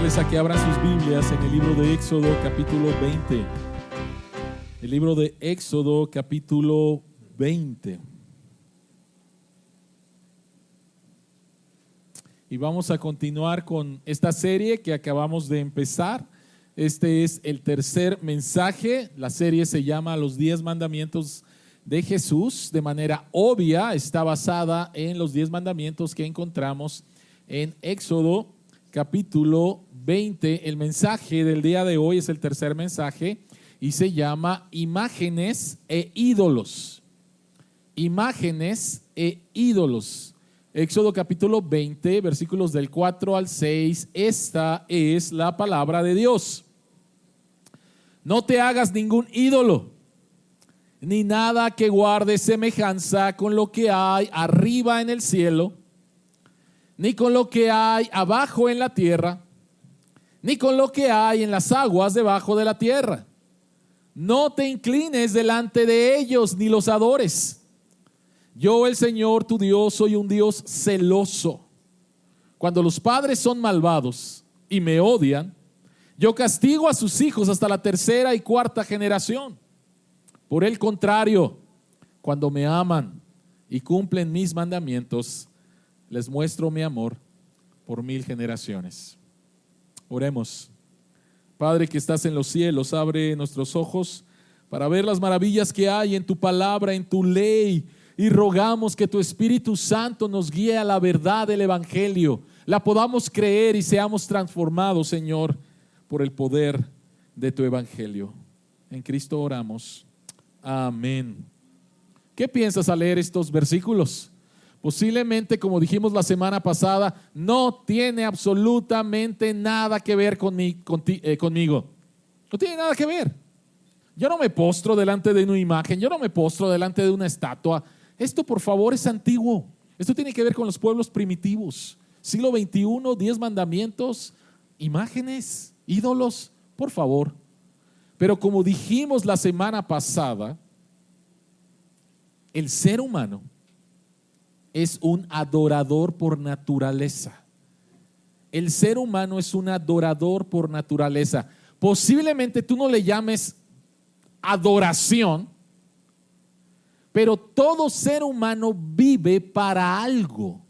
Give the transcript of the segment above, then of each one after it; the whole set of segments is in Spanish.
invitarles a que abran sus Biblias en el libro de Éxodo capítulo 20. El libro de Éxodo capítulo 20. Y vamos a continuar con esta serie que acabamos de empezar. Este es el tercer mensaje. La serie se llama Los 10 Mandamientos de Jesús. De manera obvia está basada en los 10 mandamientos que encontramos en Éxodo capítulo 20. El mensaje del día de hoy es el tercer mensaje y se llama Imágenes e ídolos. Imágenes e ídolos. Éxodo capítulo 20, versículos del 4 al 6. Esta es la palabra de Dios. No te hagas ningún ídolo, ni nada que guarde semejanza con lo que hay arriba en el cielo, ni con lo que hay abajo en la tierra, ni con lo que hay en las aguas debajo de la tierra. No te inclines delante de ellos, ni los adores. Yo, el Señor tu Dios, soy un Dios celoso. Cuando los padres son malvados y me odian, yo castigo a sus hijos hasta la tercera y cuarta generación. Por el contrario, cuando me aman y cumplen mis mandamientos, les muestro mi amor por 1000 generaciones. Oremos. Padre que estás en los cielos, abre nuestros ojos para ver las maravillas que hay en tu palabra, en tu ley, y rogamos que tu Espíritu Santo nos guíe a la verdad del Evangelio, la podamos creer y seamos transformados, Señor, por el poder de tu Evangelio. En Cristo oramos. Amén. ¿Qué piensas al leer estos versículos? Posiblemente, como dijimos la semana pasada, no tiene absolutamente nada que ver conmigo. No tiene nada que ver. Yo no me postro delante de una imagen, yo no me postro delante de una estatua. Esto, por favor, es antiguo. Esto tiene que ver con los pueblos primitivos. Siglo XXI, 10 mandamientos, imágenes, ídolos, por favor. Pero como dijimos la semana pasada, el ser humano es un adorador por naturaleza. El ser humano es un adorador por naturaleza. Posiblemente tú no le llames adoración, pero todo ser humano vive para algo.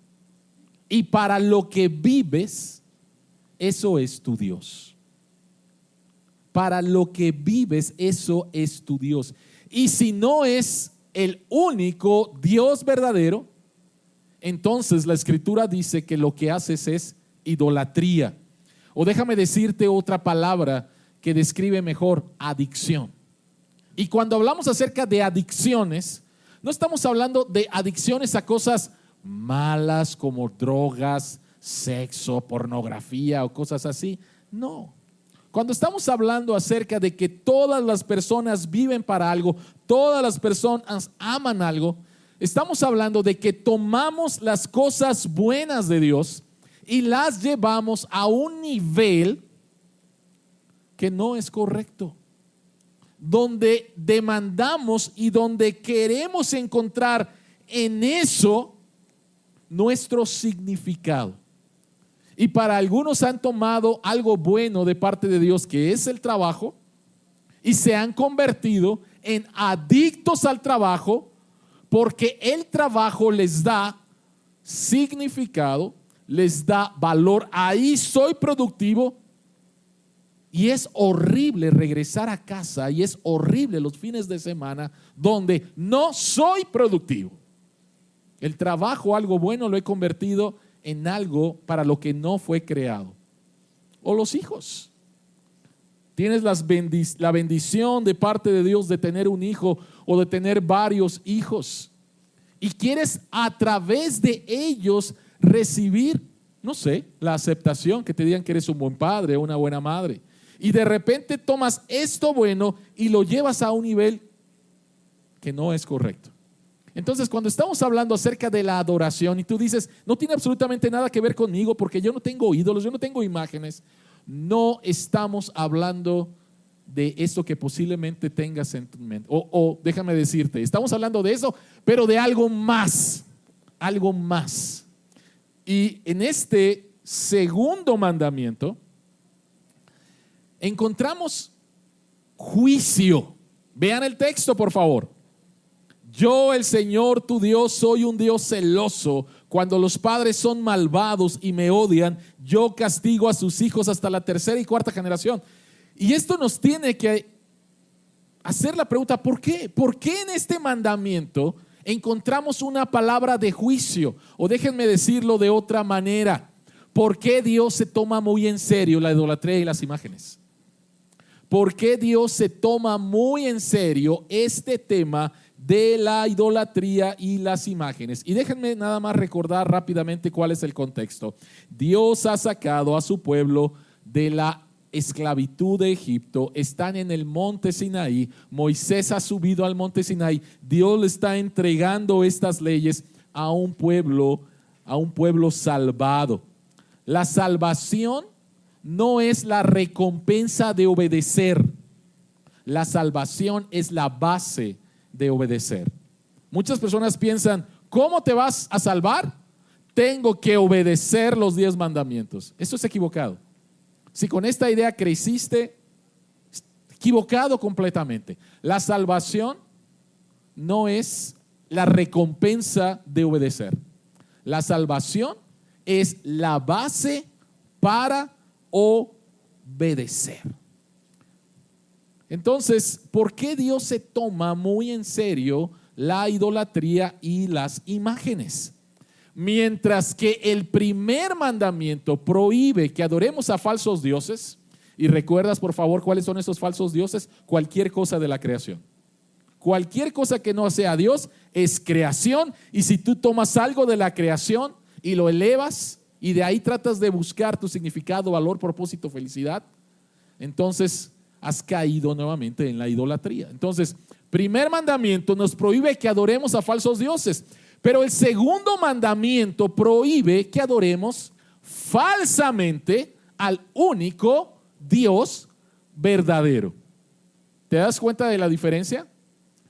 Y para lo que vives, eso es tu Dios. Para lo que vives, eso es tu Dios. Y si no es el único Dios verdadero, entonces la Escritura dice que lo que haces es idolatría. O déjame decirte otra palabra que describe mejor: adicción. Y cuando hablamos acerca de adicciones, no estamos hablando de adicciones a cosas malas como drogas, sexo, pornografía o cosas así. No. Cuando estamos hablando acerca de que todas las personas viven para algo, todas las personas aman algo, estamos hablando de que tomamos las cosas buenas de Dios y las llevamos a un nivel que no es correcto, donde demandamos y donde queremos encontrar en eso nuestro significado. Y para algunos han tomado algo bueno de parte de Dios, que es el trabajo, y se han convertido en adictos al trabajo, porque el trabajo les da significado, les da valor. Ahí soy productivo. Y es horrible regresar a casa, y es horrible los fines de semana donde no soy productivo. El trabajo, algo bueno, lo he convertido en algo para lo que no fue creado. O los hijos. Tienes la bendición de parte de Dios de tener un hijo o de tener varios hijos, y quieres a través de ellos recibir, no sé, la aceptación, que te digan que eres un buen padre o una buena madre. Y de repente tomas esto bueno y lo llevas a un nivel que no es correcto. Entonces, cuando estamos hablando acerca de la adoración y tú dices, no tiene absolutamente nada que ver conmigo porque yo no tengo ídolos, yo no tengo imágenes, no estamos hablando de eso que posiblemente tengas en tu mente. O déjame decirte, estamos hablando de eso, pero de algo más. Algo más. Y en este segundo mandamiento, encontramos juicio. Vean el texto, por favor. Yo, el Señor tu Dios, soy un Dios celoso. Cuando los padres son malvados y me odian, yo castigo a sus hijos hasta la tercera y cuarta generación. Y esto nos tiene que hacer la pregunta, ¿por qué? ¿Por qué en este mandamiento encontramos una palabra de juicio? O déjenme decirlo de otra manera, ¿por qué Dios se toma muy en serio la idolatría y las imágenes? ¿Por qué Dios se toma muy en serio este tema de la idolatría y las imágenes? Y déjenme nada más recordar rápidamente cuál es el contexto. Dios ha sacado a su pueblo de la esclavitud de Egipto, están en el monte Sinaí, Moisés ha subido al monte Sinaí, Dios le está entregando estas leyes a un pueblo salvado. La salvación no es la recompensa de obedecer, la salvación es la base de obedecer. Muchas personas piensan, ¿cómo te vas a salvar? Tengo que obedecer los 10 mandamientos. Eso es equivocado. Si con esta idea creciste, equivocado completamente. La salvación no es la recompensa de obedecer. La salvación es la base para obedecer. Entonces, ¿por qué Dios se toma muy en serio la idolatría y las imágenes? Mientras que el primer mandamiento prohíbe que adoremos a falsos dioses, y recuerdas por favor cuáles son esos falsos dioses, cualquier cosa de la creación. Cualquier cosa que no sea Dios es creación, y si tú tomas algo de la creación y lo elevas y de ahí tratas de buscar tu significado, valor, propósito, felicidad, entonces has caído nuevamente en la idolatría. Entonces, primer mandamiento nos prohíbe que adoremos a falsos dioses. Pero el segundo mandamiento prohíbe que adoremos falsamente al único Dios verdadero. ¿Te das cuenta de la diferencia?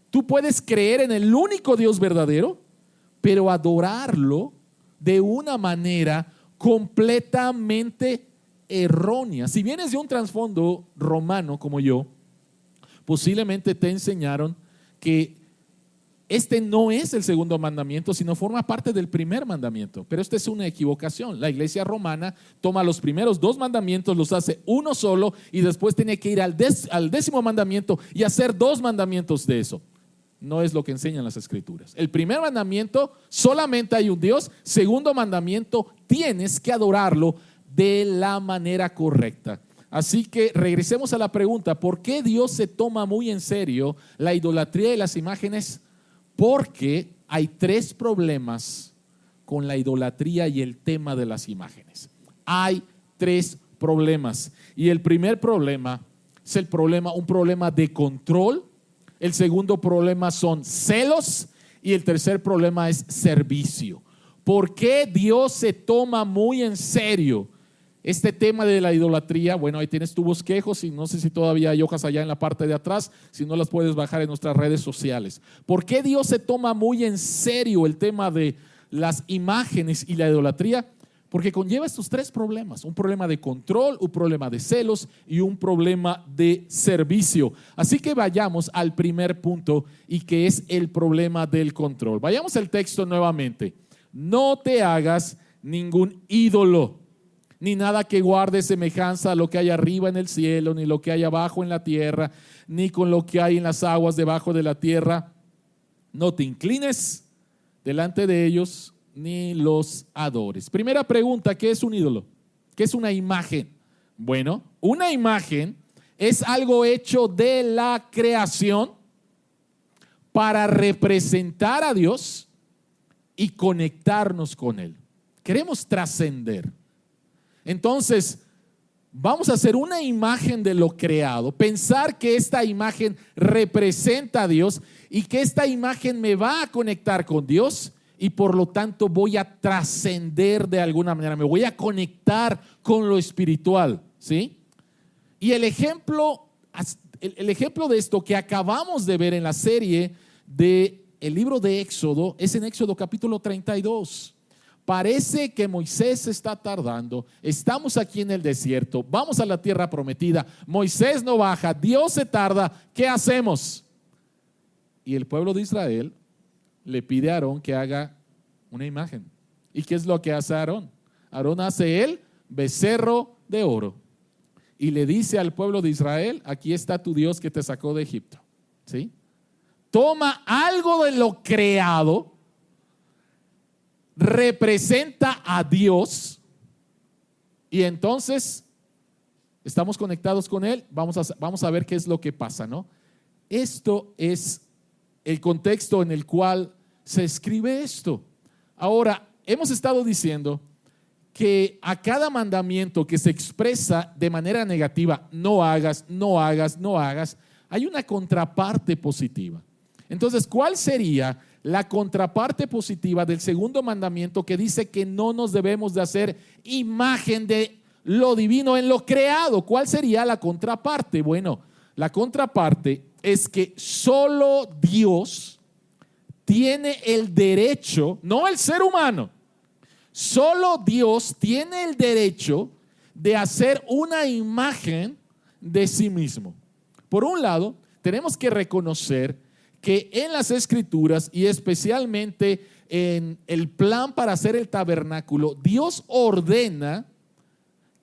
Tú puedes creer en el único Dios verdadero, pero adorarlo de una manera completamente errónea. Si vienes de un trasfondo romano como yo, posiblemente te enseñaron que este no es el segundo mandamiento, sino forma parte del primer mandamiento. Pero esta es una equivocación. La iglesia romana toma los primeros 2 mandamientos, los hace uno solo y después tiene que ir al 10º mandamiento y hacer 2 mandamientos de eso. No es lo que enseñan las escrituras. El primer mandamiento, solamente hay un Dios. Segundo mandamiento, tienes que adorarlo de la manera correcta. Así que regresemos a la pregunta, ¿por qué Dios se toma muy en serio la idolatría y las imágenes? Porque hay 3 problemas con la idolatría y el tema de las imágenes. Hay 3 problemas. Y el primer problema es un problema de control. El segundo problema son celos. Y el tercer problema es servicio. ¿Por qué Dios se toma muy en serio este tema de la idolatría? Bueno, ahí tienes tu bosquejos y no sé si todavía hay hojas allá en la parte de atrás, si no las puedes bajar en nuestras redes sociales. ¿Por qué Dios se toma muy en serio el tema de las imágenes y la idolatría? Porque conlleva estos 3 problemas, un problema de control, un problema de celos y un problema de servicio. Así que vayamos al primer punto y que es el problema del control. Vayamos al texto nuevamente. No te hagas ningún ídolo, ni nada que guarde semejanza a lo que hay arriba en el cielo, ni lo que hay abajo en la tierra, ni con lo que hay en las aguas debajo de la tierra. No te inclines delante de ellos, ni los adores. Primera pregunta, ¿qué es un ídolo? ¿Qué es una imagen? Bueno, una imagen es algo hecho de la creación para representar a Dios y conectarnos con Él. Queremos trascender. Entonces, vamos a hacer una imagen de lo creado, pensar que esta imagen representa a Dios y que esta imagen me va a conectar con Dios y por lo tanto voy a trascender de alguna manera, me voy a conectar con lo espiritual, ¿sí? Y el ejemplo de esto que acabamos de ver en la serie del libro de Éxodo es en Éxodo capítulo 32. parece que Moisés está tardando, estamos aquí en el desierto, vamos a la tierra prometida, Moisés no baja, Dios se tarda, ¿qué hacemos? Y el pueblo de Israel le pide a Aarón que haga una imagen. ¿Y qué es lo que hace Aarón? Aarón hace el becerro de oro y le dice al pueblo de Israel: aquí está tu Dios que te sacó de Egipto. ¿Sí? Toma algo de lo creado, representa a Dios y entonces estamos conectados con Él. Vamos a ver qué es lo que pasa, ¿no? Esto es el contexto en el cual se escribe esto. Ahora, hemos estado diciendo que a cada mandamiento que se expresa de manera negativa, no hagas, no hagas, no hagas, hay una contraparte positiva. Entonces, ¿cuál sería la contraparte positiva del segundo mandamiento que dice que no nos debemos de hacer imagen de lo divino en lo creado? ¿Cuál sería la contraparte? Bueno, la contraparte es que solo Dios tiene el derecho, no el ser humano, solo Dios tiene el derecho de hacer una imagen de sí mismo. Por un lado, tenemos que reconocer que en las Escrituras y especialmente en el plan para hacer el tabernáculo, Dios ordena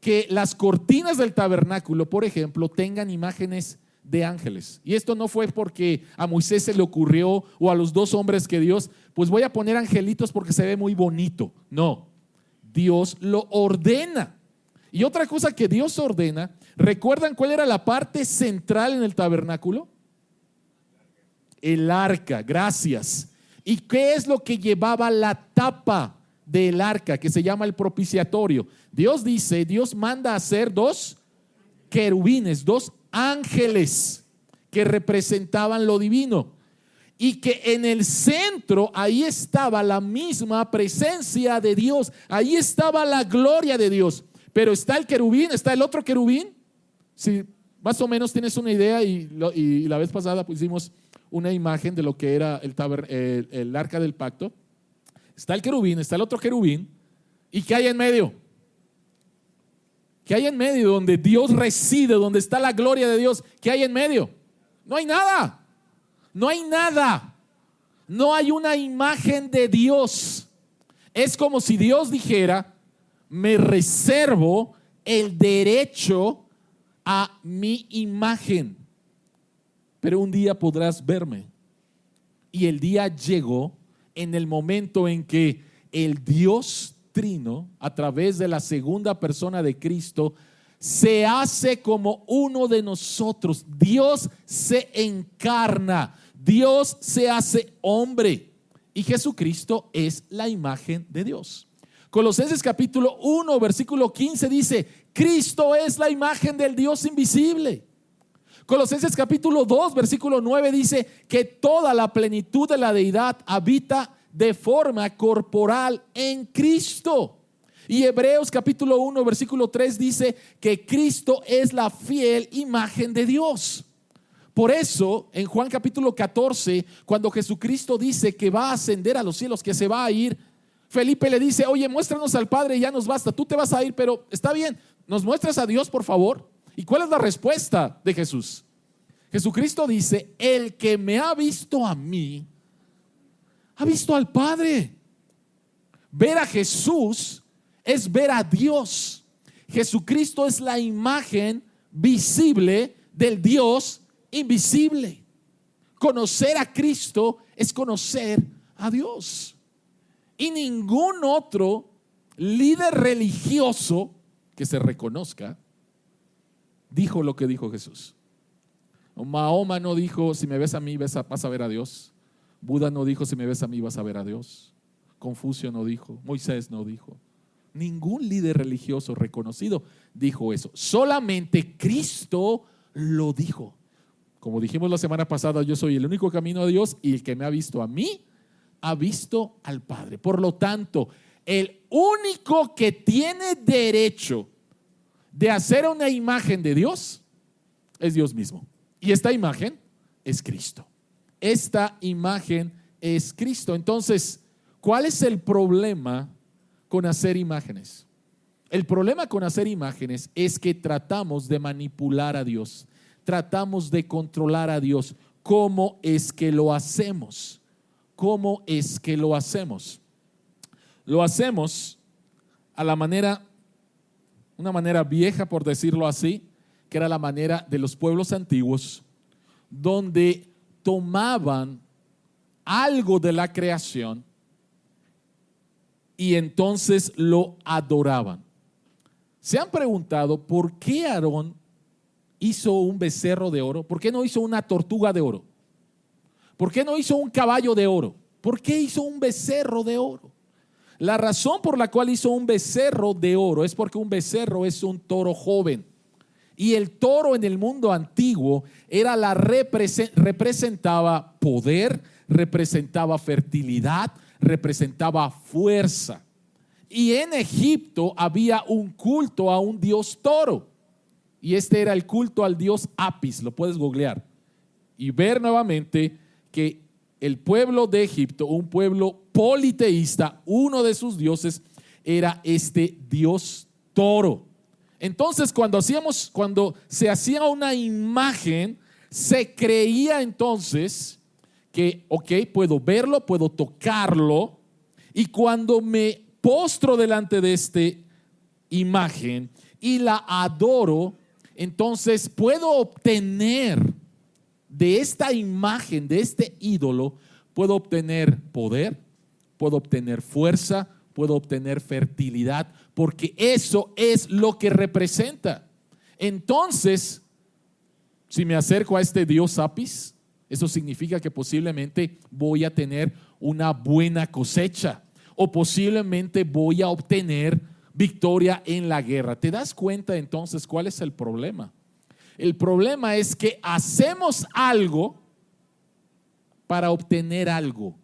que las cortinas del tabernáculo, por ejemplo, tengan imágenes de ángeles. Y esto no fue porque a Moisés se le ocurrió o a los dos hombres que Dios, pues voy a poner angelitos porque se ve muy bonito. No, Dios lo ordena. Y otra cosa que Dios ordena, ¿recuerdan cuál era la parte central en el tabernáculo? El arca, gracias. ¿Y qué es lo que llevaba la tapa del arca, que se llama el propiciatorio? Dios dice, Dios manda a hacer dos querubines, dos ángeles que representaban lo divino, y que en el centro ahí estaba la misma presencia de Dios, ahí estaba la gloria de Dios. Pero está el querubín, está el otro querubín. Si más o menos tienes una idea, y la vez pasada pusimos una imagen de lo que era el arca del pacto. Está el querubín, está el otro querubín, ¿y qué hay en medio? ¿Qué hay en medio? Donde Dios reside, donde está la gloria de Dios. ¿Qué hay en medio? No hay nada. No hay nada. No hay una imagen de Dios. Es como si Dios dijera: me reservo el derecho a mi imagen, pero un día podrás verme. Y el día llegó en el momento en que el Dios Trino, a través de la segunda persona de Cristo, se hace como uno de nosotros. Dios se encarna, Dios se hace hombre, y Jesucristo es la imagen de Dios. Colosenses capítulo 1 versículo 15 dice: Cristo es la imagen del Dios invisible. Colosenses capítulo 2 versículo 9 dice que toda la plenitud de la deidad habita de forma corporal en Cristo. Y Hebreos capítulo 1 versículo 3 dice que Cristo es la fiel imagen de Dios. Por eso en Juan capítulo 14, cuando Jesucristo dice que va a ascender a los cielos, que se va a ir, Felipe le dice: oye, muéstranos al Padre, ya nos basta, tú te vas a ir, pero está bien, ¿nos muestras a Dios, por favor? ¿Y cuál es la respuesta de Jesús? Jesucristo dice: el que me ha visto a mí, ha visto al Padre. Ver a Jesús es ver a Dios. Jesucristo es la imagen visible del Dios invisible. Conocer a Cristo es conocer a Dios. Y ningún otro líder religioso que se reconozca dijo lo que dijo Jesús. Mahoma no dijo: si me ves a mí vas a ver a Dios. Buda no dijo: si me ves a mí vas a ver a Dios. Confucio no dijo, Moisés no dijo. Ningún líder religioso reconocido dijo eso. Solamente Cristo lo dijo. Como dijimos la semana pasada, yo soy el único camino a Dios, y el que me ha visto a mí ha visto al Padre. Por lo tanto, el único que tiene derecho de hacer una imagen de Dios es Dios mismo. Y esta imagen es Cristo. Esta imagen es Cristo. Entonces, ¿cuál es el problema con hacer imágenes. El problema con hacer imágenes es que tratamos de manipular a Dios, tratamos de controlar a Dios. ¿Cómo es que lo hacemos? ¿Cómo es que lo hacemos? Lo hacemos a la manera, una manera vieja, por decirlo así, que era la manera de los pueblos antiguos, donde tomaban algo de la creación y entonces lo adoraban. ¿Se han preguntado por qué Aarón hizo un becerro de oro? ¿Por qué no hizo una tortuga de oro? ¿Por qué no hizo un caballo de oro? ¿Por qué hizo un becerro de oro? La razón por la cual hizo un becerro de oro es porque un becerro es un toro joven. Y el toro en el mundo antiguo era representaba poder, representaba fertilidad, representaba fuerza. Y en Egipto había un culto a un dios toro. Y este era el culto al dios Apis. Lo puedes googlear y ver nuevamente que el pueblo de Egipto, un pueblo politeísta, uno de sus dioses era este dios toro. Entonces cuando se hacía una imagen, se creía entonces que, ok, puedo verlo, puedo tocarlo, y cuando me postro delante de esta imagen y la adoro, entonces puedo obtener de esta imagen, de este ídolo, puedo obtener poder, puedo obtener fuerza, puedo obtener fertilidad, porque eso es lo que representa. Entonces, si me acerco a este dios Apis, eso significa que posiblemente voy a tener una buena cosecha, o posiblemente voy a obtener victoria en la guerra. ¿Te das cuenta entonces cuál es el problema? El problema es que hacemos algo para obtener algo.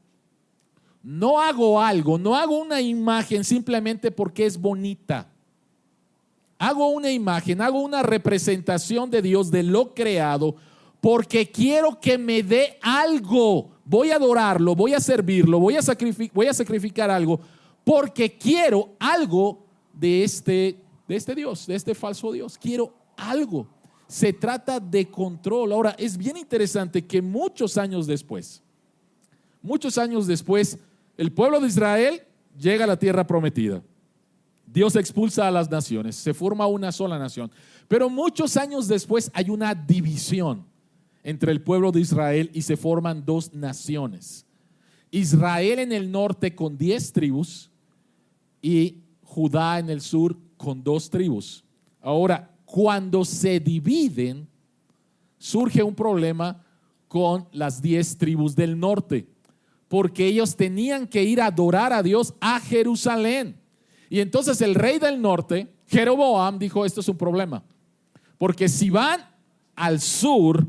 No hago algo, no hago una imagen simplemente porque es bonita. Hago una imagen, hago una representación de Dios, de lo creado, porque quiero que me dé algo. Voy a adorarlo, voy a servirlo, voy a sacrificar algo, porque quiero algo de este Dios, de este falso Dios. Quiero algo. Se trata de control. Ahora, es bien interesante que muchos años después, el pueblo de Israel llega a la tierra prometida. Dios expulsa a las naciones, se forma una sola nación. Pero muchos años después hay una división entre el pueblo de Israel y se forman dos naciones. Israel en el norte con 10 tribus y Judá en el sur con 2 tribus. Ahora, cuando se dividen, surge un problema con las 10 tribus del norte, porque ellos tenían que ir a adorar a Dios a Jerusalén. Y entonces el rey del norte, Jeroboam, dijo: esto es un problema, porque si van al sur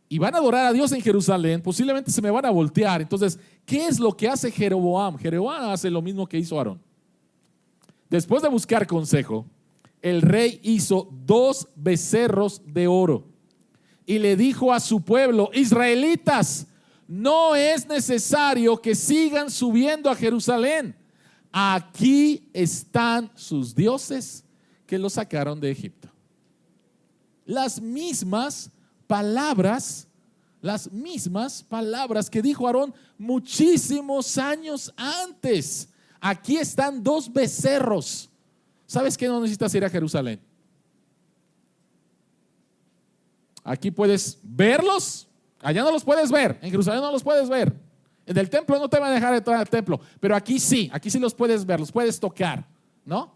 y van a adorar a Dios en Jerusalén, posiblemente se me van a voltear. Entonces, ¿qué es lo que hace Jeroboam? Jeroboam hace lo mismo que hizo Aarón. Después de buscar consejo, el rey hizo 2 becerros de oro y le dijo a su pueblo: israelitas, no es necesario que sigan subiendo a Jerusalén. Aquí están sus dioses que los sacaron de Egipto. Las mismas palabras que dijo Aarón muchísimos años antes. Aquí están 2 becerros. ¿Sabes qué? No necesitas ir a Jerusalén. Aquí puedes verlos. Allá no los puedes ver. En Jerusalén no los puedes ver. En el templo no te van a dejar entrar al templo. Pero aquí sí los puedes ver, los puedes tocar, ¿no?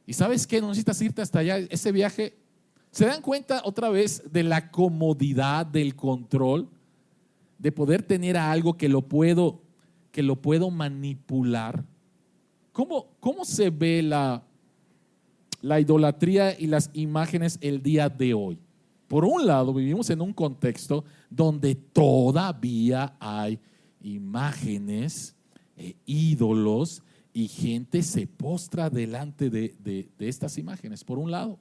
Y ¿sabes qué? No necesitas irte hasta allá. Ese viaje, ¿se dan cuenta otra vez de la comodidad, del control? De poder tener a algo que lo puedo manipular. ¿Cómo se ve la idolatría y las imágenes el día de hoy? Por un lado, vivimos en un contexto donde todavía hay imágenes, ídolos, y gente se postra delante de estas imágenes. Por un lado,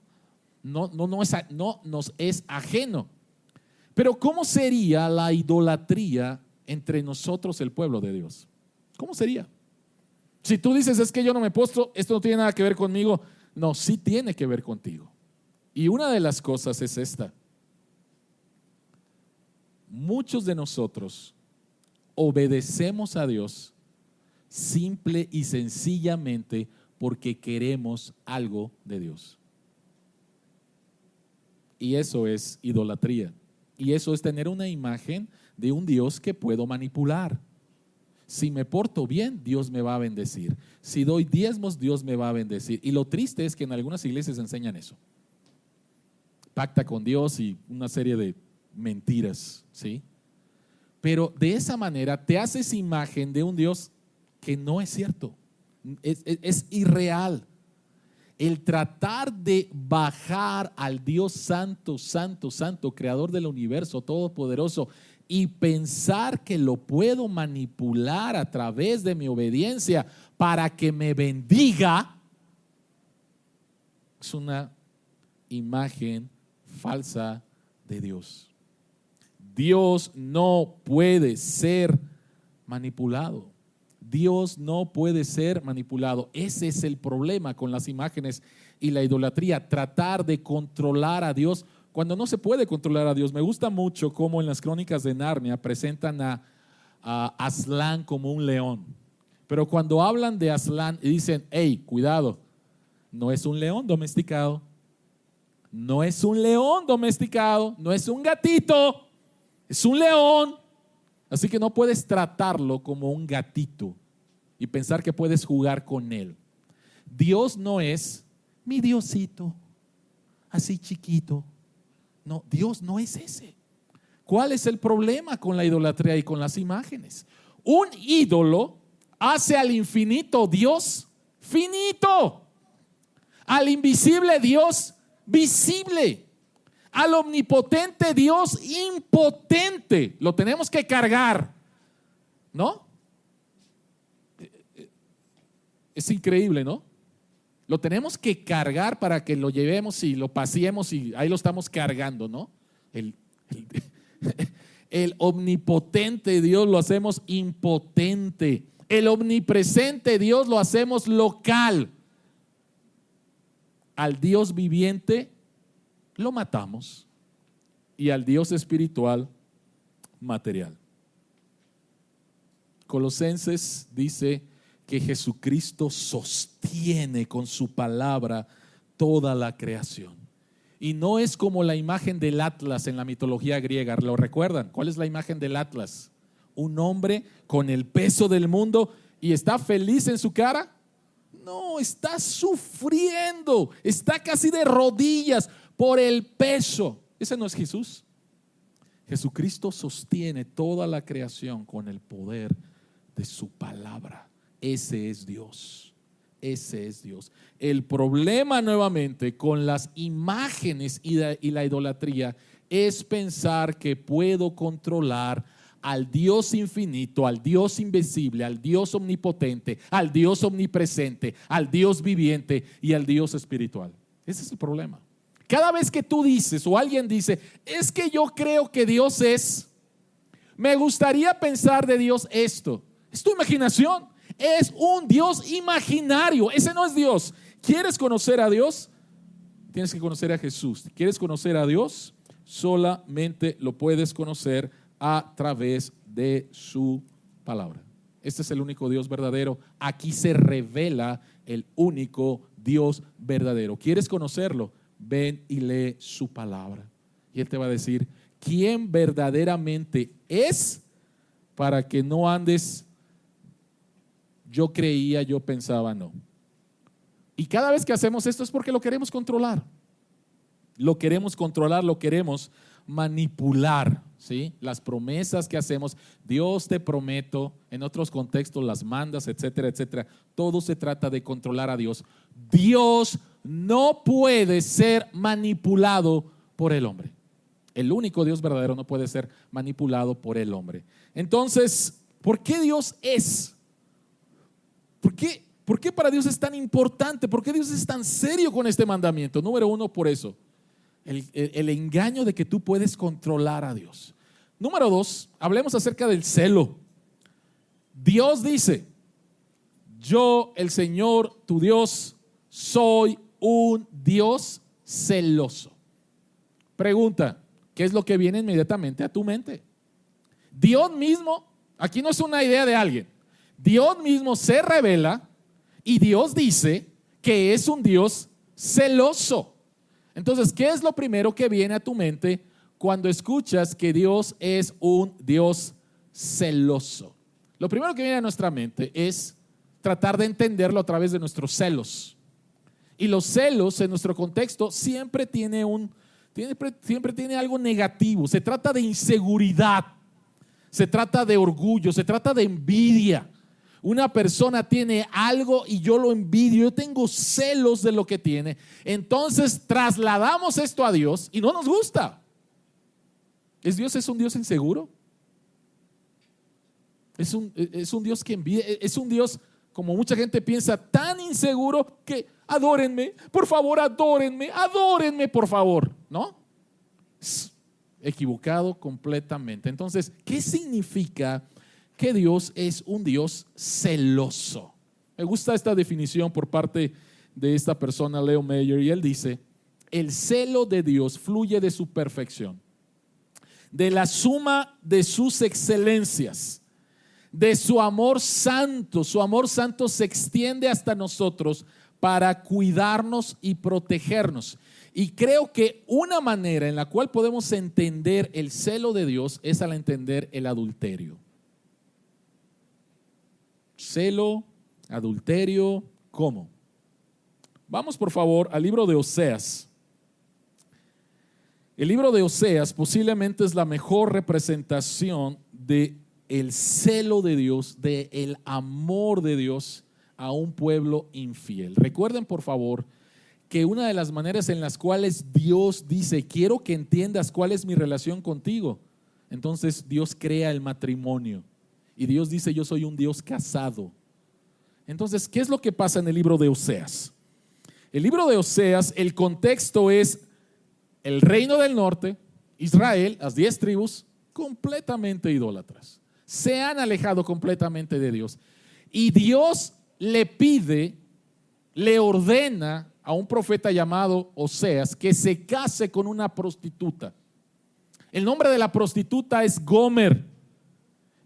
no nos es ajeno. Pero ¿cómo sería la idolatría entre nosotros, el pueblo de Dios? ¿Cómo sería? Si tú dices, es que yo no me postro, esto no tiene nada que ver conmigo. No, sí tiene que ver contigo. Y una de las cosas es esta. Muchos de nosotros obedecemos a Dios simple y sencillamente porque queremos algo de Dios. Y eso es idolatría. Y eso es tener una imagen de un Dios que puedo manipular. Si me porto bien, Dios me va a bendecir. Si doy diezmos, Dios me va a bendecir. Y lo triste es que en algunas iglesias enseñan eso. Pacta con Dios y una serie de mentiras, ¿sí? Pero de esa manera te haces imagen de un Dios que no es cierto. Es irreal. El tratar de bajar al Dios santo, santo, santo, creador del universo, todopoderoso, y pensar que lo puedo manipular a través de mi obediencia para que me bendiga, es una imagen falsa de Dios. Dios no puede ser manipulado. Dios no puede ser manipulado. Ese es el problema con las imágenes y la idolatría, tratar de controlar a Dios cuando no se puede controlar a Dios. Me gusta mucho cómo en las Crónicas de Narnia presentan a Aslan como un león, pero cuando hablan de Aslan y dicen, hey, cuidado, no es un león domesticado, no es un león domesticado, no es un gatito, es un león. Así que no puedes tratarlo como un gatito y pensar que puedes jugar con él. Dios no es mi Diosito, así chiquito. No, Dios no es ese. ¿Cuál es el problema con la idolatría y con las imágenes? Un ídolo hace al infinito Dios finito, al invisible Dios visible, al omnipotente Dios impotente. Lo tenemos que cargar, ¿no? Es increíble, ¿no? Lo tenemos que cargar para que lo llevemos y lo paseemos y ahí lo estamos cargando, ¿no? El omnipotente Dios lo hacemos impotente. El omnipresente Dios lo hacemos local. Al Dios viviente lo matamos y al Dios espiritual material. Colosenses dice que Jesucristo sostiene con su palabra toda la creación. Y no es como la imagen del Atlas en la mitología griega. ¿Lo recuerdan? ¿Cuál es la imagen del Atlas? Un hombre con el peso del mundo y está feliz en su cara. No, está sufriendo, está casi de rodillas por el peso. Ese no es Jesús. Jesucristo sostiene toda la creación con el poder de su palabra. Ese es Dios. Ese es Dios. El problema nuevamente con las imágenes y la idolatría es pensar que puedo controlar al Dios infinito, al Dios invisible, al Dios omnipotente, al Dios omnipresente, al Dios viviente y al Dios espiritual. Ese es el problema. Cada vez que tú dices o alguien dice, es que yo creo que Dios es, me gustaría pensar de Dios esto. Es tu imaginación. Es un Dios imaginario. Ese no es Dios. ¿Quieres conocer a Dios? Tienes que conocer a Jesús. ¿Quieres conocer a Dios? Solamente lo puedes conocer a través de su palabra. Este es el único Dios verdadero. Aquí se revela el único Dios verdadero. ¿Quieres conocerlo? Ven y lee su palabra. Y Él te va a decir quién verdaderamente es, para que no andes yo creía, yo pensaba, no. Y cada vez que hacemos esto es porque lo queremos controlar. Lo queremos controlar, lo queremos manipular, ¿sí? Las promesas que hacemos, Dios te prometo, en otros contextos las mandas, etcétera, etcétera. Todo se trata de controlar a Dios. Dios no puede ser manipulado por el hombre. El único Dios verdadero no puede ser manipulado por el hombre. Entonces, ¿por qué Dios es? ¿Por qué para Dios es tan importante? ¿Por qué Dios es tan serio con este mandamiento? Número uno, por eso. El engaño de que tú puedes controlar a Dios. Número dos, hablemos acerca del celo. Dios dice, yo, el Señor, tu Dios, soy un Dios celoso. Pregunta, ¿qué es lo que viene inmediatamente a tu mente? Dios mismo, aquí no es una idea de alguien, Dios mismo se revela y Dios dice que es un Dios celoso. Entonces, ¿qué es lo primero que viene a tu mente cuando escuchas que Dios es un Dios celoso? Lo primero que viene a nuestra mente es tratar de entenderlo a través de nuestros celos. Y los celos en nuestro contexto siempre tiene algo negativo. Se trata de inseguridad, se trata de orgullo, se trata de envidia. Una persona tiene algo y yo lo envidio, yo tengo celos de lo que tiene. Entonces trasladamos esto a Dios y no nos gusta. Dios es un Dios inseguro. Es un Dios que envidia, es un Dios, como mucha gente piensa, tan inseguro que adórenme, por favor, adórenme, por favor. ¿No? Es equivocado completamente. Entonces, ¿qué significa que Dios es un Dios celoso? Me gusta esta definición por parte de esta persona, Leo Mayer, y él dice: el celo de Dios fluye de su perfección, de la suma de sus excelencias, de su amor santo. Su amor santo se extiende hasta nosotros para cuidarnos y protegernos. Y creo que una manera en la cual podemos entender el celo de Dios es al entender el adulterio. Celo, adulterio, ¿cómo? Vamos por favor al libro de Oseas. El libro de Oseas posiblemente es la mejor representación de el celo de Dios, de el amor de Dios a un pueblo infiel. Recuerden por favor que una de las maneras en las cuales Dios dice: quiero que entiendas cuál es mi relación contigo. Entonces Dios crea el matrimonio y Dios dice: yo soy un Dios casado. Entonces, ¿qué es lo que pasa en el libro de Oseas? El libro de Oseas, el contexto es el reino del norte, Israel, las 10 tribus, completamente idólatras. Se han alejado completamente de Dios. Y Dios le pide, le ordena a un profeta llamado Oseas que se case con una prostituta. El nombre de la prostituta es Gomer.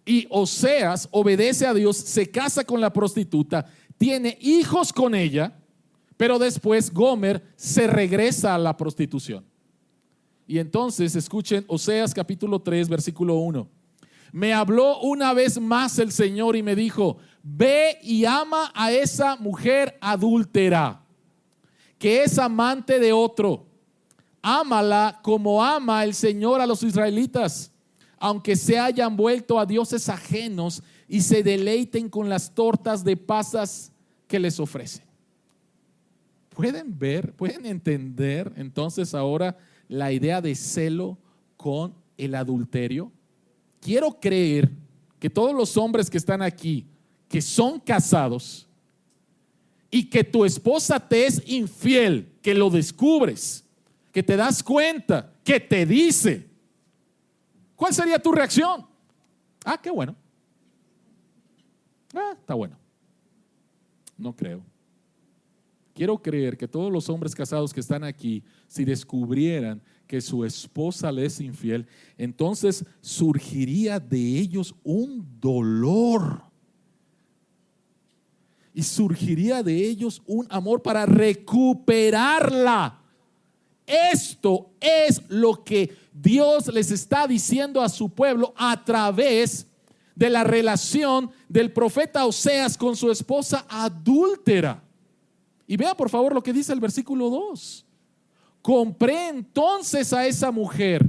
Y Oseas obedece a Dios, se casa con la prostituta, tiene hijos con ella, pero después Gomer se regresa a la prostitución. Y entonces escuchen Oseas capítulo 3 versículo 1. Me habló una vez más el Señor y me dijo: ve y ama a esa mujer adúltera, que es amante de otro. Ámala como ama el Señor a los israelitas, aunque se hayan vuelto a dioses ajenos y se deleiten con las tortas de pasas que les ofrecen. ¿Pueden ver, pueden entender entonces ahora la idea de celo con el adulterio? Quiero creer que todos los hombres que están aquí, que son casados y que tu esposa te es infiel, que lo descubres, que te das cuenta, que te dice, ¿cuál sería tu reacción? Ah, qué bueno. Está bueno. No creo. Quiero creer que todos los hombres casados que están aquí, si descubrieran que su esposa le es infiel, entonces surgiría de ellos un dolor y surgiría de ellos un amor para recuperarla. Esto es lo que Dios les está diciendo a su pueblo a través de la relación del profeta Oseas con su esposa adúltera. Y vea por favor lo que dice el versículo 2. Compré entonces a esa mujer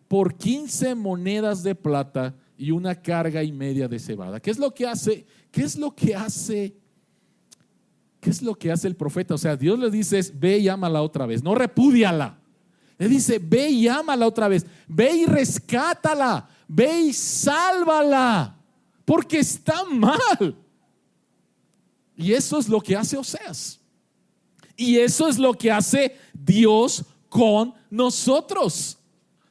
por 15 monedas de plata y una carga y media de cebada. ¿Qué es lo que hace? ¿Qué es lo que hace el profeta? O sea, Dios le dice: ve y ámala otra vez, no repúdiala. Le dice: ve y ámala otra vez, ve y rescátala, ve y sálvala, porque está mal. Y eso es lo que hace Oseas. Y eso es lo que hace Dios con nosotros.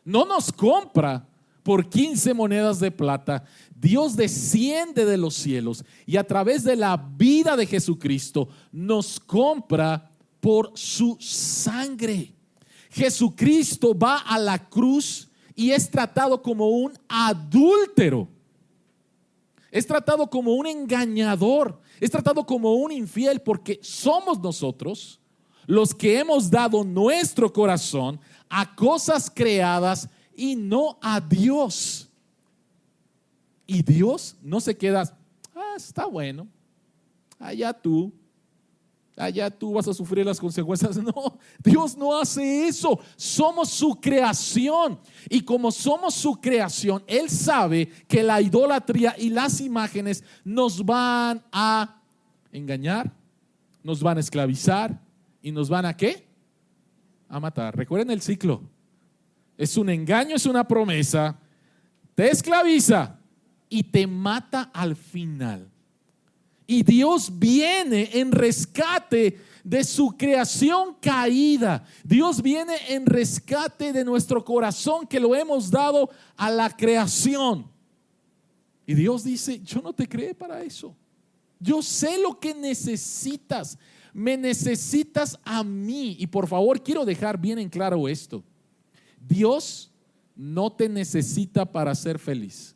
No nos compra por 15 monedas de plata, Dios desciende de los cielos y a través de la vida de Jesucristo nos compra por su sangre. Jesucristo va a la cruz y es tratado como un adúltero, es tratado como un engañador, es tratado como un infiel, porque somos nosotros los que hemos dado nuestro corazón a cosas creadas y no a Dios. Y Dios no se queda, está bueno, allá tú vas a sufrir las consecuencias. No, Dios no hace eso. Somos su creación. Y como somos su creación, Él sabe que la idolatría y las imágenes nos van a engañar, nos van a esclavizar y nos van a ¿qué? A matar. Recuerden el ciclo. Es un engaño, es una promesa, te esclaviza y te mata al final. Y Dios viene en rescate de su creación caída. Dios viene en rescate de nuestro corazón que lo hemos dado a la creación. Y Dios dice, yo no te creé para eso. Yo sé lo que necesitas. Me necesitas a mí. Y por favor, quiero dejar bien en claro esto. Dios no te necesita para ser feliz.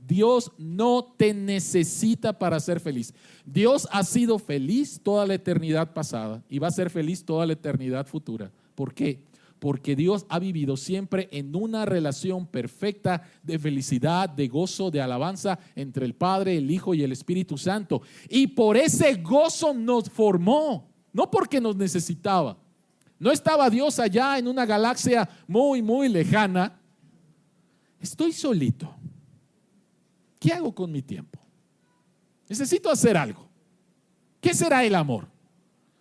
Dios no te necesita para ser feliz. Dios ha sido feliz toda la eternidad pasada y va a ser feliz toda la eternidad futura. ¿Por qué? Porque Dios ha vivido siempre en una relación perfecta de felicidad, de gozo, de alabanza entre el Padre, el Hijo y el Espíritu Santo. Y por ese gozo nos formó, no porque nos necesitaba. No estaba Dios allá en una galaxia muy, muy lejana. Estoy solito. ¿Qué hago con mi tiempo? Necesito hacer algo. ¿Qué será el amor?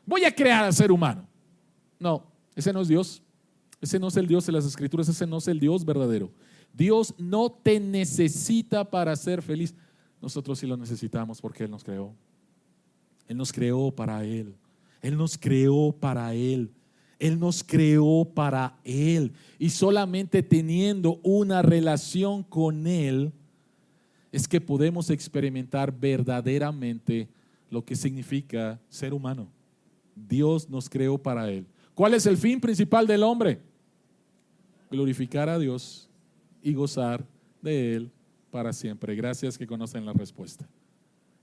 Voy a crear al ser humano. No, ese no es Dios. Ese no es el Dios de las Escrituras. Ese no es el Dios verdadero. Dios no te necesita para ser feliz. Nosotros sí lo necesitamos porque Él nos creó. Él nos creó para Él. Él nos creó para Él. Él nos creó para Él. Y solamente teniendo una relación con Él es que podemos experimentar verdaderamente lo que significa ser humano. Dios nos creó para Él. ¿Cuál es el fin principal del hombre? Glorificar a Dios y gozar de Él para siempre. Gracias que conocen la respuesta.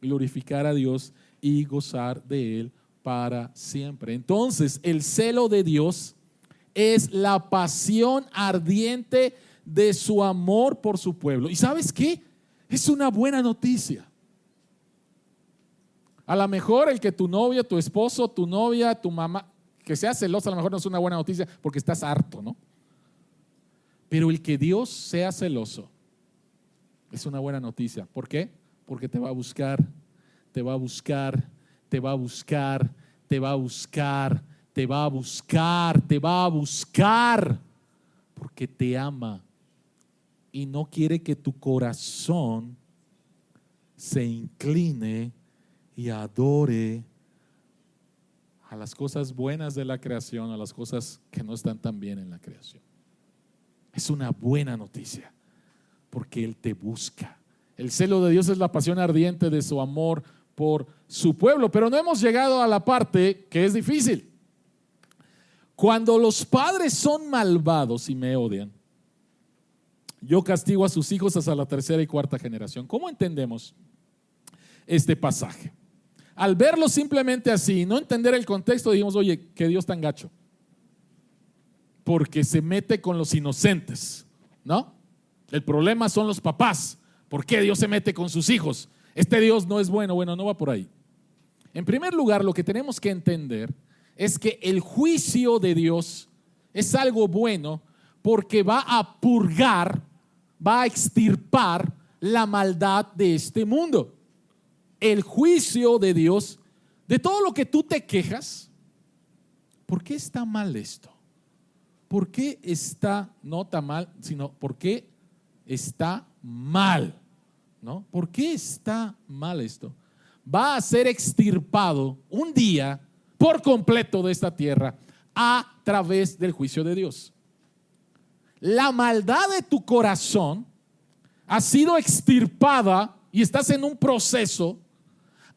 Glorificar a Dios y gozar de Él para siempre. Entonces, el celo de Dios es la pasión ardiente de su amor por su pueblo. ¿Y sabes qué? Es una buena noticia. A lo mejor el que tu novia, tu esposo, tu novia, tu mamá, que sea celosa, a lo mejor no es una buena noticia porque estás harto, ¿no? Pero el que Dios sea celoso es una buena noticia. ¿Por qué? Porque te va a buscar, te va a buscar, te va a buscar, te va a buscar, te va a buscar, te va a buscar, porque te ama y no quiere que tu corazón se incline y adore a las cosas buenas de la creación, a las cosas que no están tan bien en la creación. Es una buena noticia porque Él te busca. El celo de Dios es la pasión ardiente de su amor por su pueblo, pero no hemos llegado a la parte que es difícil. Cuando los padres son malvados y me odian, yo castigo a sus hijos hasta la tercera y cuarta generación. ¿Cómo entendemos este pasaje? Al verlo simplemente así, no entender el contexto, digamos, oye, qué Dios tan gacho, porque se mete con los inocentes, ¿no? El problema son los papás. ¿Por qué Dios se mete con sus hijos? Este Dios no es bueno. Bueno, no va por ahí. En primer lugar, lo que tenemos que entender es que el juicio de Dios es algo bueno porque va a purgar, va a extirpar la maldad de este mundo. El juicio de Dios, de todo lo que tú te quejas, ¿por qué está mal esto? ¿Por qué está, no está mal, sino por qué está mal? ¿No? ¿Por qué está mal esto? Va a ser extirpado un día por completo de esta tierra a través del juicio de Dios. la maldad de tu corazón ha sido extirpada y estás en un proceso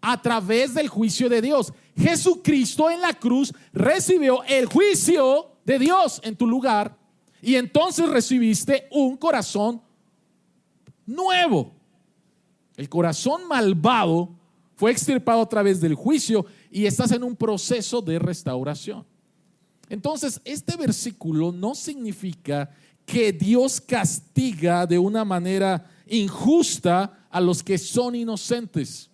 a través del juicio de Dios. Jesucristo en la cruz recibió el juicio de Dios en tu lugar y entonces recibiste un corazón nuevo. El corazón malvado fue extirpado a través del juicio y estás en un proceso de restauración. Entonces, este versículo no significa que Dios castiga de una manera injusta a los que son inocentes.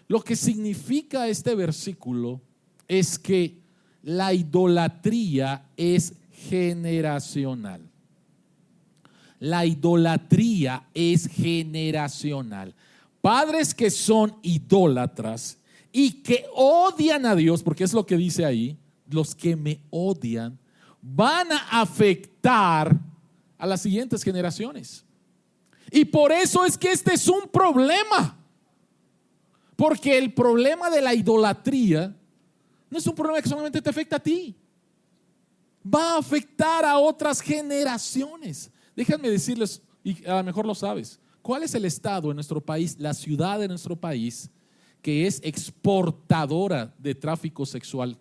Lo que significa este versículo es que la idolatría es generacional. La idolatría es generacional. Padres que son idólatras y que odian a Dios, porque es lo que dice ahí, los que me odian van a afectar a las siguientes generaciones. Y por eso es que este es un problema. Porque el problema de la idolatría no es un problema que solamente te afecta a ti. Va a afectar a otras generaciones. Déjenme decirles, y a lo mejor lo sabes, ¿cuál es el estado en nuestro país, la ciudad de nuestro país que es exportadora de tráfico sexual?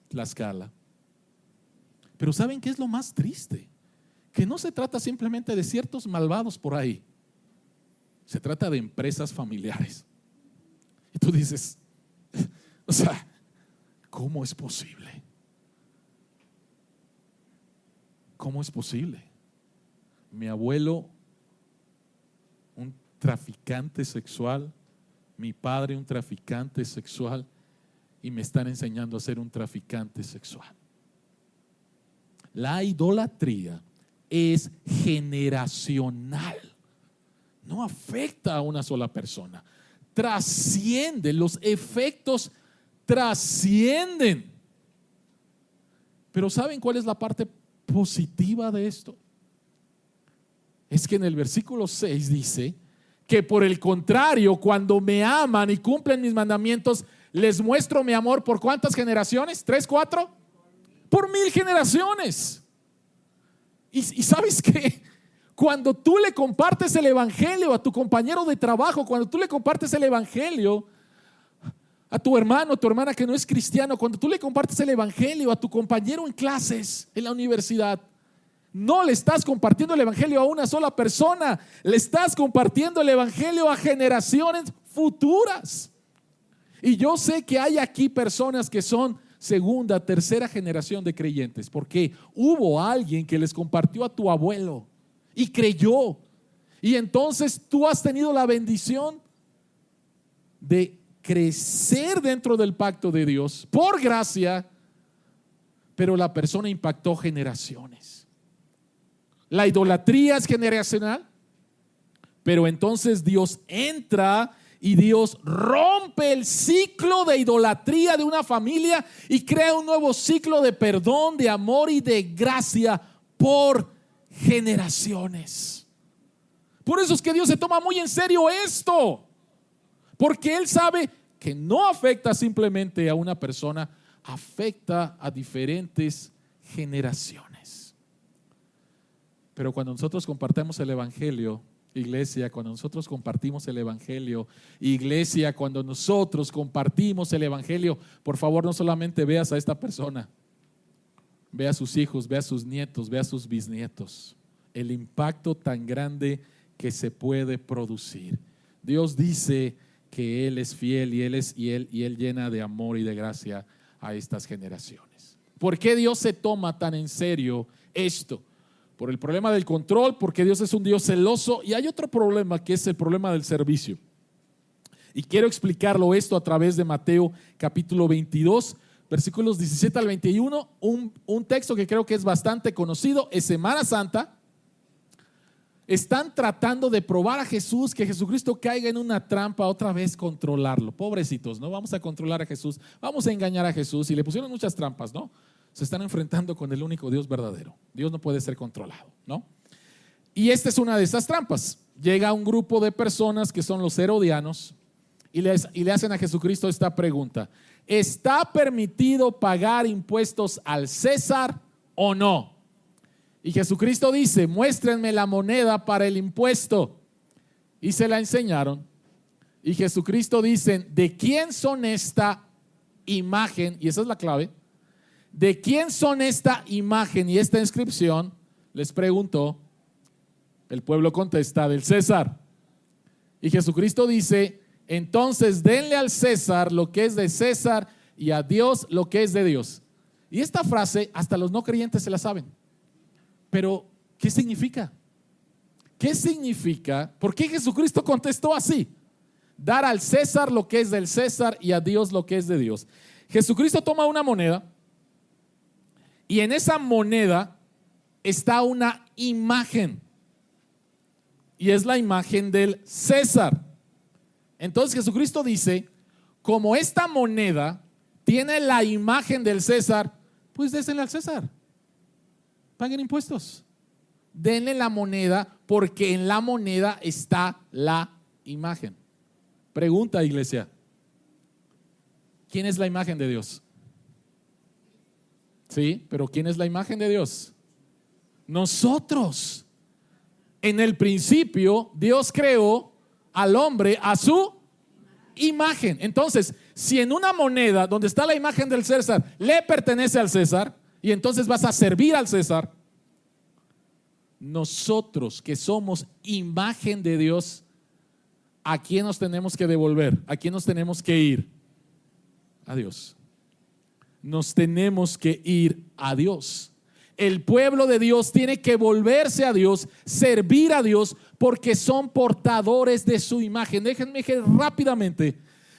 Tlaxcala. Pero ¿saben qué es lo más triste? Que no se trata simplemente de ciertos malvados por ahí. Se trata de empresas familiares. Y tú dices, o sea, ¿cómo es posible? ¿Cómo es posible? Mi abuelo, un traficante sexual, mi padre, un traficante sexual, y me están enseñando a ser un traficante sexual. La idolatría es generacional. No afecta a una sola persona. Trasciende, los efectos trascienden. Pero ¿saben cuál es la parte positiva de esto? Es que en el versículo 6 dice que por el contrario, cuando me aman y cumplen mis mandamientos, les muestro mi amor por ¿cuántas generaciones? ¿3, 4? Por 1000 generaciones. Y ¿sabes qué? Cuando tú le compartes el evangelio a tu compañero de trabajo, cuando tú le compartes el evangelio a tu hermano, tu hermana que no es cristiano, cuando tú le compartes el evangelio a tu compañero en clases en la universidad, no le estás compartiendo el evangelio a una sola persona, le estás compartiendo el evangelio a generaciones futuras. Y yo sé que hay aquí personas que son segunda, tercera generación de creyentes, porque hubo alguien que les compartió a tu abuelo y creyó. Y entonces tú has tenido la bendición de crecer dentro del pacto de Dios por gracia, pero la persona impactó generaciones. La idolatría es generacional, pero entonces Dios entra y Dios rompe el ciclo de idolatría de una familia y crea un nuevo ciclo de perdón, de amor y de gracia por generaciones. Por eso es que Dios se toma muy en serio esto, porque Él sabe que no afecta simplemente a una persona, afecta a diferentes generaciones. Pero cuando nosotros compartimos el evangelio, iglesia, cuando nosotros compartimos el evangelio, iglesia, cuando nosotros compartimos el evangelio, por favor, no solamente veas a esta persona, ve a sus hijos, ve a sus nietos, ve a sus bisnietos. El impacto tan grande que se puede producir. Dios dice que Él es fiel y Él llena de amor y de gracia a estas generaciones. ¿Por qué Dios se toma tan en serio esto? Por el problema del control, porque Dios es un Dios celoso, y hay otro problema que es el problema del servicio. Y quiero explicarlo esto a través de Mateo capítulo 22, versículos 17 al 21, un texto que creo que es bastante conocido. Es Semana Santa. Están tratando de probar a Jesús, que Jesucristo caiga en una trampa, otra vez controlarlo. Pobrecitos, ¿no? Vamos a controlar a Jesús, vamos a engañar a Jesús, y le pusieron muchas trampas, ¿no? Se están enfrentando con el único Dios verdadero. Dios no puede ser controlado, ¿no? Y esta es una de esas trampas. Llega un grupo de personas que son los herodianos y le hacen a Jesucristo esta pregunta: ¿está permitido pagar impuestos al César o no? Y Jesucristo dice, muéstrenme la moneda para el impuesto. Y se la enseñaron. Y Jesucristo dice, ¿de quién son esta imagen? Y esa es la clave. ¿De quién son esta imagen y esta inscripción? Les preguntó. El pueblo contesta, del César. Y Jesucristo dice, entonces denle al César lo que es de César y a Dios lo que es de Dios. Y esta frase hasta los no creyentes se la saben. Pero, ¿qué significa? ¿Qué significa? ¿Por qué Jesucristo contestó así? Dar al César lo que es del César y a Dios lo que es de Dios. Jesucristo toma una moneda y en esa moneda está una imagen. Y es la imagen del César. Entonces Jesucristo dice, como esta moneda tiene la imagen del César, pues désela al César. Paguen impuestos. Denle la moneda porque en la moneda está la imagen. Pregunta, iglesia, ¿quién es la imagen de Dios? Sí, pero ¿quién es la imagen de Dios? Nosotros. En el principio, Dios creó al hombre a su imagen. Entonces, si en una moneda donde está la imagen del César le pertenece al César, y entonces vas a servir al César, nosotros que somos imagen de Dios, ¿a quién nos tenemos que devolver? ¿A quién nos tenemos que ir? A Dios. Nos tenemos que ir a Dios. El pueblo de Dios tiene que volverse a Dios, servir a Dios, porque son portadores de su imagen. Déjenme rápidamente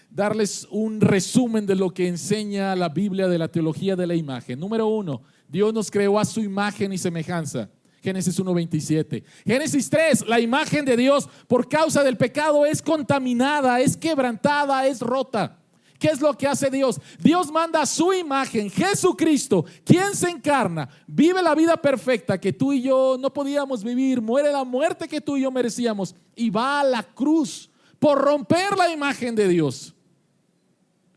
darles un resumen de lo que enseña la Biblia de la teología de la imagen. Número 1, Dios nos creó a su imagen y semejanza. Génesis 1:27. Génesis 3, la imagen de Dios por causa del pecado es contaminada, es quebrantada, es rota. ¿Qué es lo que hace Dios? Dios manda a su imagen, Jesucristo, quien se encarna, vive la vida perfecta que tú y yo no podíamos vivir, muere la muerte que tú y yo merecíamos y va a la cruz por romper la imagen de Dios.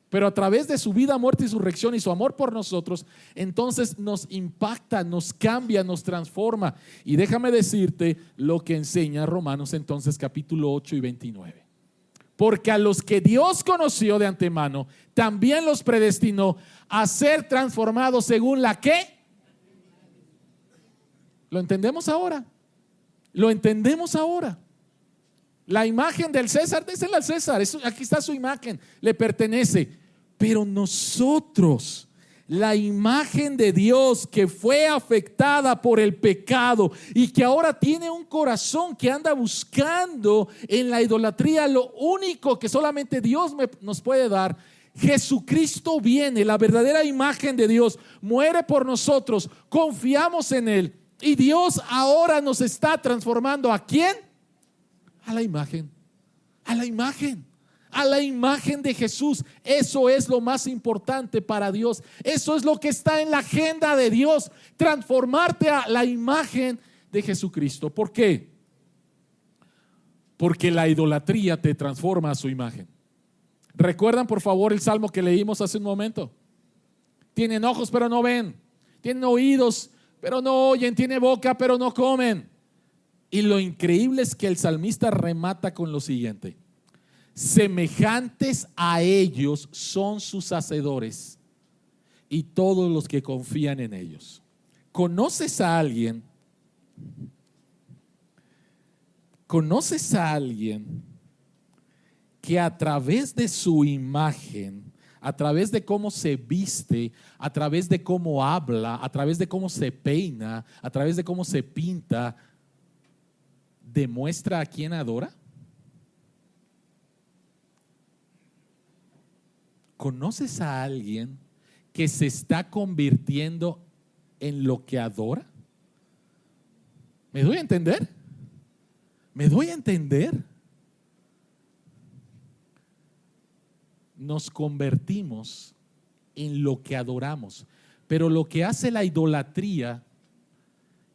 Pero a través de su vida, muerte y resurrección y su amor por nosotros, entonces nos impacta, nos cambia, nos transforma. Y déjame decirte lo que enseña Romanos entonces capítulo 8 y 29. Porque a los que Dios conoció de antemano, también los predestinó a ser transformados según la ¿qué? ¿Lo entendemos ahora? ¿Lo entendemos ahora? La imagen del César, désela al César, aquí está su imagen, le pertenece. Pero nosotros, la imagen de Dios que fue afectada por el pecado y que ahora tiene un corazón que anda buscando en la idolatría lo único que solamente Dios nos puede dar. Jesucristo viene, la verdadera imagen de Dios, muere por nosotros, confiamos en Él y Dios ahora nos está transformando. ¿A quién? A la imagen, a la imagen. A la imagen de Jesús. Eso es lo más importante para Dios. Eso es lo que está en la agenda de Dios, transformarte a la imagen de Jesucristo. ¿Por qué? Porque la idolatría te transforma a su imagen. ¿Recuerdan por favor el salmo que leímos hace un momento? Tienen ojos pero no ven, tienen oídos pero no oyen, tienen boca pero no comen. Y lo increíble es que el salmista remata con lo siguiente: semejantes a ellos son sus hacedores y todos los que confían en ellos. ¿Conoces a alguien? ¿Conoces a alguien que a través de su imagen, a través de cómo se viste, a través de cómo habla, a través de cómo se peina, a través de cómo se pinta, demuestra a quién adora? ¿Conoces a alguien que se está convirtiendo en lo que adora? ¿Me doy a entender? ¿Me doy a entender? Nos convertimos en lo que adoramos, pero lo que hace la idolatría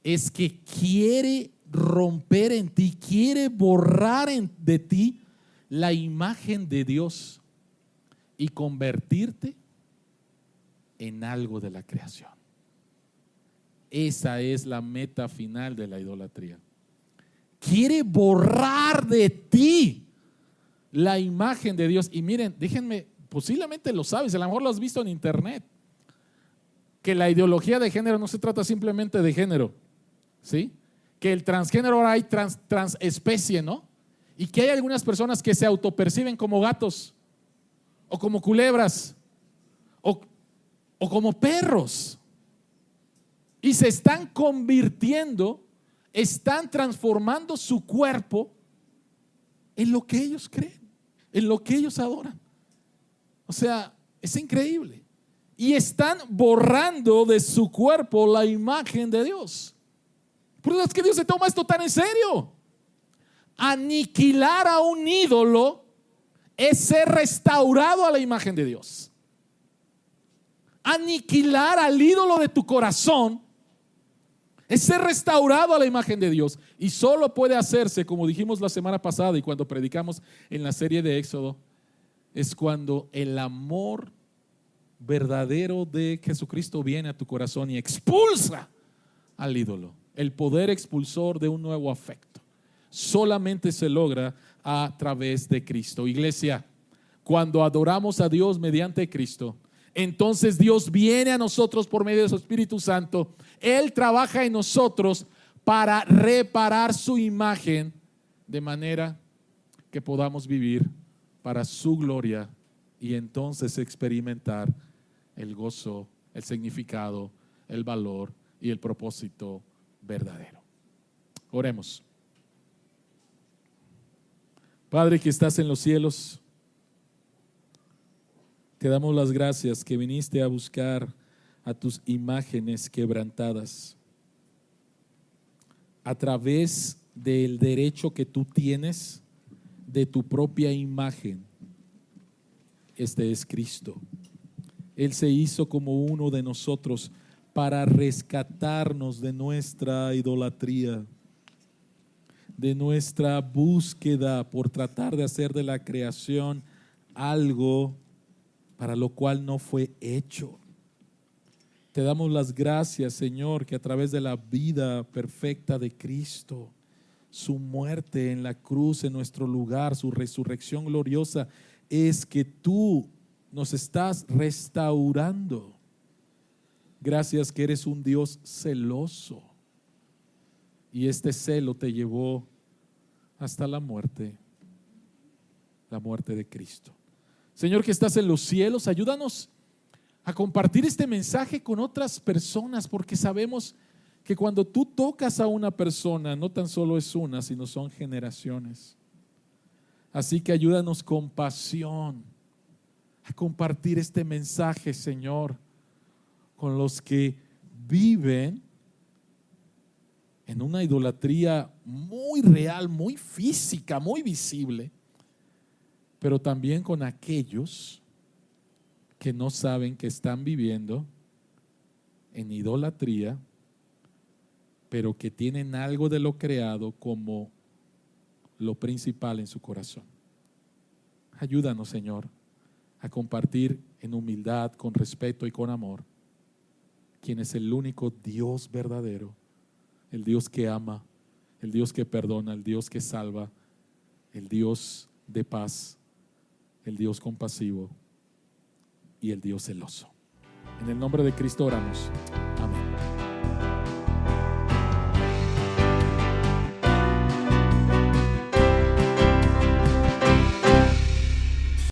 es que quiere romper en ti, quiere borrar de ti la imagen de Dios y convertirte en algo de la creación. Esa es la meta final de la idolatría. Quiere borrar de ti la imagen de Dios. Y miren, déjenme, posiblemente lo sabes, a lo mejor lo has visto en internet, que la ideología de género no se trata simplemente de género, ¿sí? Que el transgénero ahora hay transespecie, ¿no? Y que hay algunas personas que se autoperciben como gatos, o como culebras, o como perros. Y se están convirtiendo, están transformando su cuerpo en lo que ellos creen, en lo que ellos adoran. O sea, es increíble. Y están borrando de su cuerpo la imagen de Dios. Por eso es que Dios se toma esto tan en serio. Aniquilar a un ídolo es ser restaurado a la imagen de Dios. Aniquilar al ídolo de tu corazón es ser restaurado a la imagen de Dios. Y solo puede hacerse, como dijimos la semana pasada y cuando predicamos en la serie de Éxodo, es cuando el amor verdadero de Jesucristo viene a tu corazón y expulsa al ídolo. El poder expulsor de un nuevo afecto solamente se logra a través de Cristo. Iglesia, cuando adoramos a Dios mediante Cristo, entonces Dios viene a nosotros por medio de su Espíritu Santo. Él trabaja en nosotros para reparar su imagen de manera que podamos vivir para su gloria y entonces experimentar el gozo, el significado, el valor y el propósito verdadero. Oremos. Padre que estás en los cielos, te damos las gracias que viniste a buscar a tus imágenes quebrantadas a través del derecho que tú tienes de tu propia imagen. Este es Cristo. Él se hizo como uno de nosotros para rescatarnos de nuestra idolatría, de nuestra búsqueda por tratar de hacer de la creación algo para lo cual no fue hecho. Te damos las gracias, Señor, que a través de la vida perfecta de Cristo, su muerte en la cruz en nuestro lugar, su resurrección gloriosa, es que tú nos estás restaurando. Gracias que eres un Dios celoso y este celo te llevó hasta la muerte de Cristo. Señor que estás en los cielos, ayúdanos a compartir este mensaje con otras personas, porque sabemos que cuando tú tocas a una persona, no tan solo es una, sino son generaciones. Así que ayúdanos con pasión a compartir este mensaje, Señor, con los que viven en una idolatría muy real, muy física, muy visible, pero también con aquellos que no saben que están viviendo en idolatría, pero que tienen algo de lo creado como lo principal en su corazón. Ayúdanos, Señor, a compartir en humildad, con respeto y con amor quién es el único Dios verdadero, el Dios que ama, el Dios que perdona, el Dios que salva, el Dios de paz, el Dios compasivo y el Dios celoso. En el nombre de Cristo oramos.